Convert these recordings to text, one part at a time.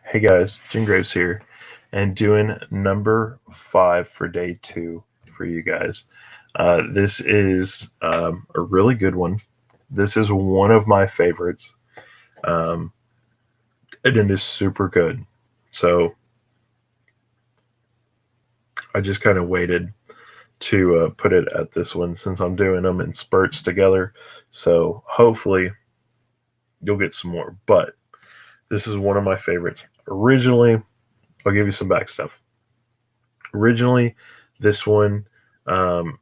Hey guys, Jingraves here, and doing number 5 for day 2 for you guys. This is a really good one. This is one of my favorites, um, and it is super good. So I just kind of waited to put it at this one since I'm doing them in spurts together. So hopefully you'll get some more. But this is one of my favorites. Originally, I'll give you some back stuff. Originally, this one um,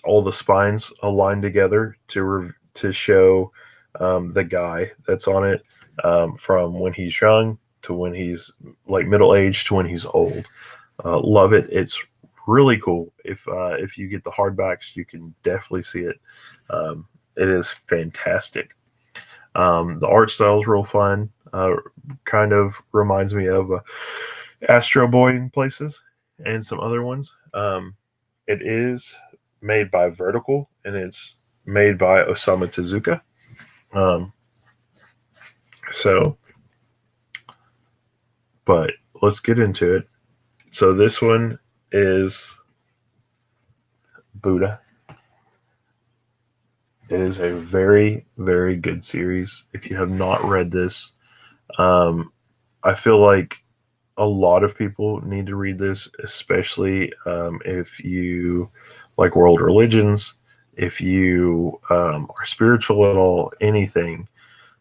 all the spines align together to show the guy that's on it, from when he's young to when he's like middle age to when he's old. Love it. It's really cool. If you get the hardbacks, you can definitely see it. Um, it is fantastic. The art style is real fun. Kind of reminds me of Astro Boy in places and some other ones. It is made by Vertical and it's made by Osamu Tezuka. Um, so, but let's get into it. So this one is Buddha. It is a very, very good series. If you have not read this, um, I feel like a lot of people need to read this, especially if you like world religions, if you are spiritual at all, anything.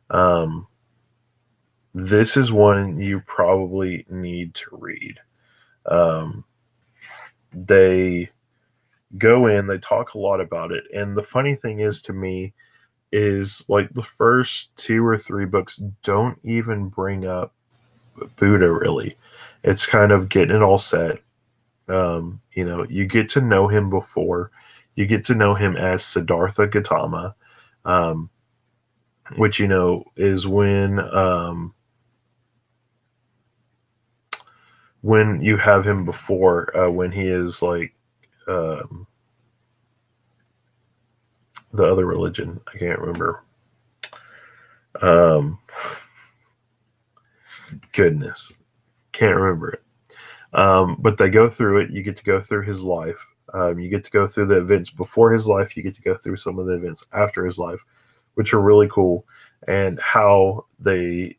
Um, this is one you probably need to read. Um, they go in, they talk a lot about it, and the funny thing is to me is like the first two or three books don't even bring up Buddha really. It's kind of getting it all set. You get to know him before. You get to know him as Siddhartha Gautama, um, which is when you have him before, when he is like um, the other religion. I can't remember. Um, Goodness, can't remember it. But they go through it. You get to go through his life. You get to go through the events before his life. You get to go through some of the events after his life, which are really cool. And how they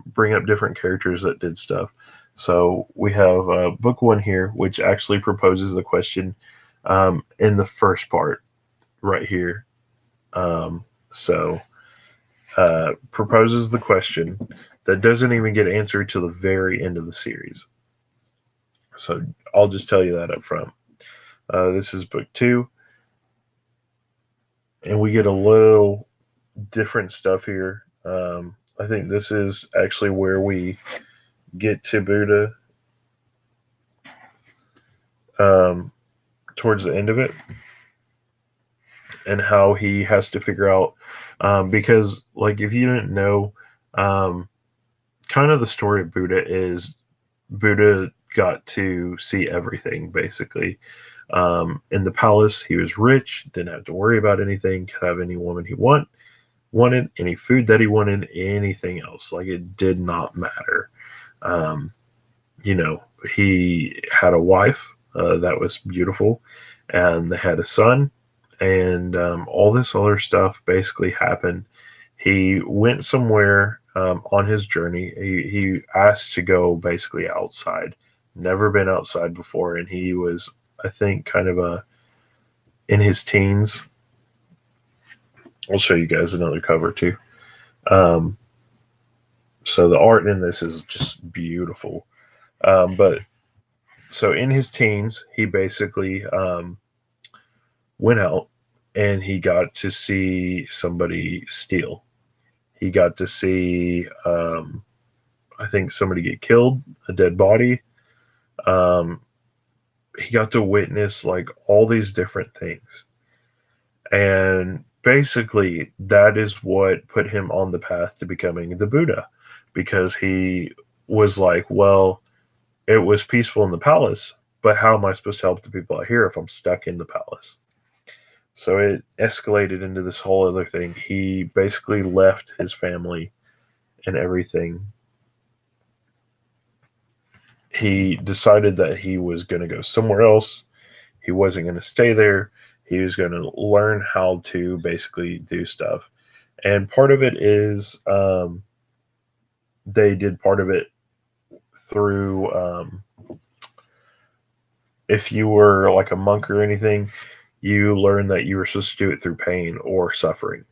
bring up different characters that did stuff. So we have book one here, which actually proposes the question in the first part right here. Um, so proposes the question that doesn't even get answered till the very end of the series. So I'll just tell you that up front. This is book two, and we get a little different stuff here. I think this is actually where we get to Buddha um, towards the end of it, and how he has to figure out because, like, if you didn't know, um, kind of the story of Buddha is Buddha got to see everything basically. In the palace, he was rich, didn't have to worry about anything, could have any woman he wanted, any food that he wanted, anything else. Like it did not matter. Um, he had a wife that was beautiful, and they had a son, and all this other stuff basically happened. He went somewhere on his journey. He asked to go basically outside. Never been outside before, and he was, I think, kind of in his teens. I'll show you guys another cover too. Um, so the art in this is just beautiful. But so in his teens, he basically went out and he got to see somebody steal. He got to see, I think, somebody get killed, a dead body. Um, he got to witness like all these different things. And basically, that is what put him on the path to becoming the Buddha because he was like, well, it was peaceful in the palace, but how am I supposed to help the people out here if I'm stuck in the palace? So it escalated into this whole other thing. He basically left his family and everything he decided that he was going to go somewhere else. He wasn't going to stay there. He was going to learn how to basically do stuff. And part of it is they did part of it through if you were like a monk or anything, you learn that you were supposed to do it through pain or suffering.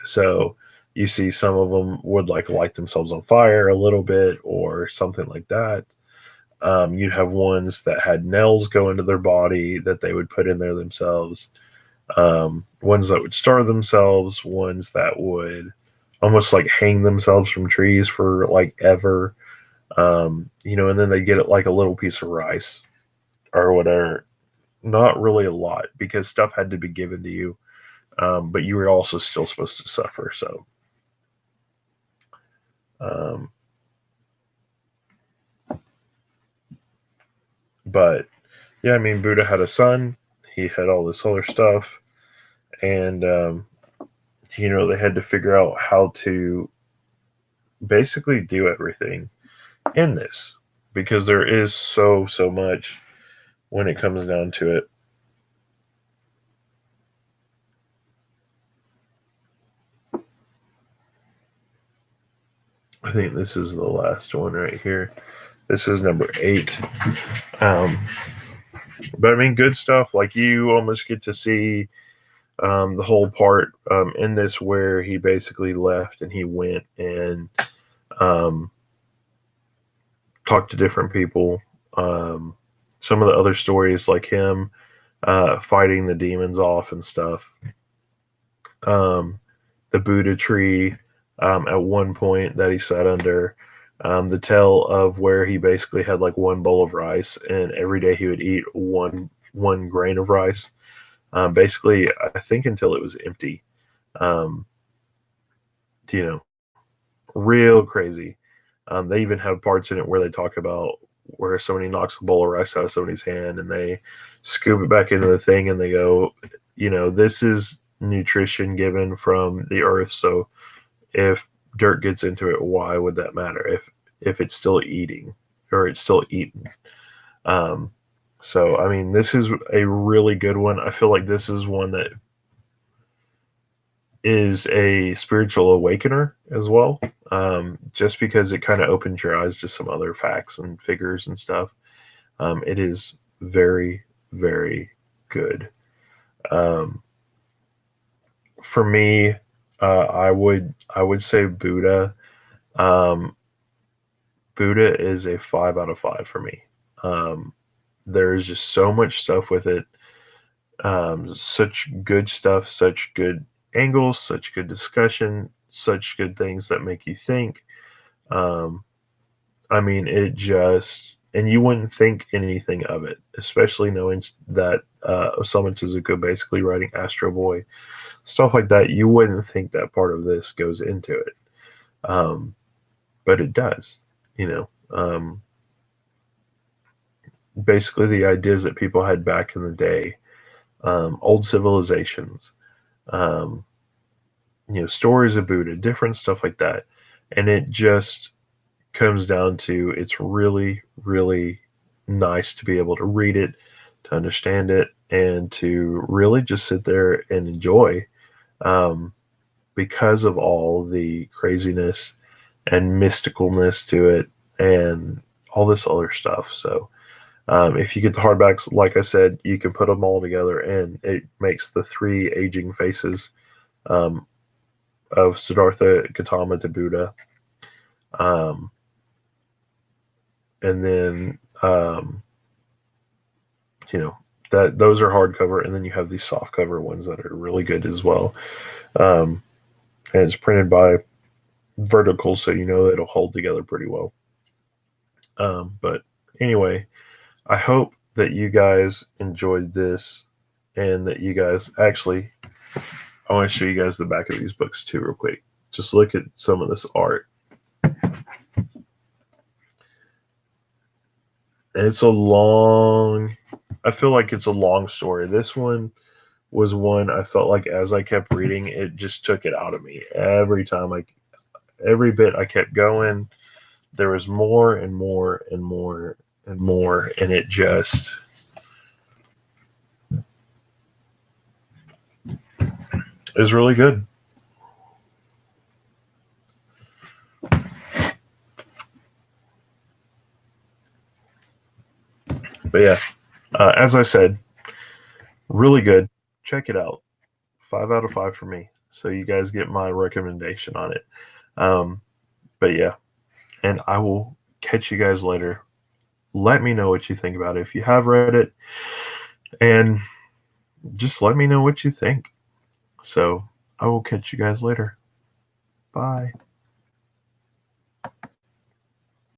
So you see some of them would like light themselves on fire a little bit or something like that. You'd have ones that had nails go into their body that they would put in there themselves. Ones that would starve themselves, ones that would almost like hang themselves from trees for like ever. And then they get it like a little piece of rice or whatever. Not really a lot because stuff had to be given to you, but you were also still supposed to suffer. So, um, but yeah, I mean, Buddha had a son. He had all this other stuff, and they had to figure out how to basically do everything in this because there is so much when it comes down to it. I think this is the last one right here. This is number 8. Um, but I mean, good stuff. Like you almost get to see the whole part in this where he basically left and he went and um, talked to different people. Um, some of the other stories, like him fighting the demons off and stuff. Um, the Buddha tree at one point that he sat under. The tale of where he basically had like one bowl of rice, and every day he would eat one grain of rice. Basically, I think until it was empty. Um, you know, real crazy. They even have parts in it where they talk about where somebody knocks a bowl of rice out of somebody's hand and they scoop it back into the thing and they go, this is nutrition given from the earth. So if dirt gets into it, why would that matter if it's still eating or it's still eaten? Um, so I mean, this is a really good one. I feel like this is one that is a spiritual awakener as well, just because it kind of opens your eyes to some other facts and figures and stuff. It is very, very good. Um, for me, I would say Buddha. Um, Buddha is a 5 out of 5 for me. Um, there is just so much stuff with it. Such good stuff, such good angles, such good discussion, such good things that make you think. Um, I mean, it just, and you wouldn't think anything of it, especially knowing that Osamu Tezuka basically writing Astro Boy, stuff like that. You wouldn't think that part of this goes into it, um, but it does. You know, basically the ideas that people had back in the day, old civilizations, um, stories of Buddha, different stuff like that. And it just comes down to it's really, really nice to be able to read it, to understand it, and to really just sit there and enjoy um, because of all the craziness and mysticalness to it and all this other stuff. So, if you get the hardbacks, like I said, you can put them all together and it makes the 3 aging faces um, of Siddhartha Gautama to Buddha. Um, and then, you know, that those are hardcover. And then you have these softcover ones that are really good as well. Um, and it's printed by Vertical, so it'll hold together pretty well. But anyway, I hope that you guys enjoyed this and that you guys actually, I want to show you guys the back of these books too, real quick. Just look at some of this art. And it's a long, I feel like it's a long story. This one was one I felt like as I kept reading, it just took it out of me. Every bit I kept going, there was more and more and more and more, and it just is really good. But yeah, as I said, really good. Check it out. 5 out of 5 for me. So you guys get my recommendation on it. Um, but yeah, and I will catch you guys later. Let me know what you think about it if you have read it, and just let me know what you think. So I will catch you guys later. Bye.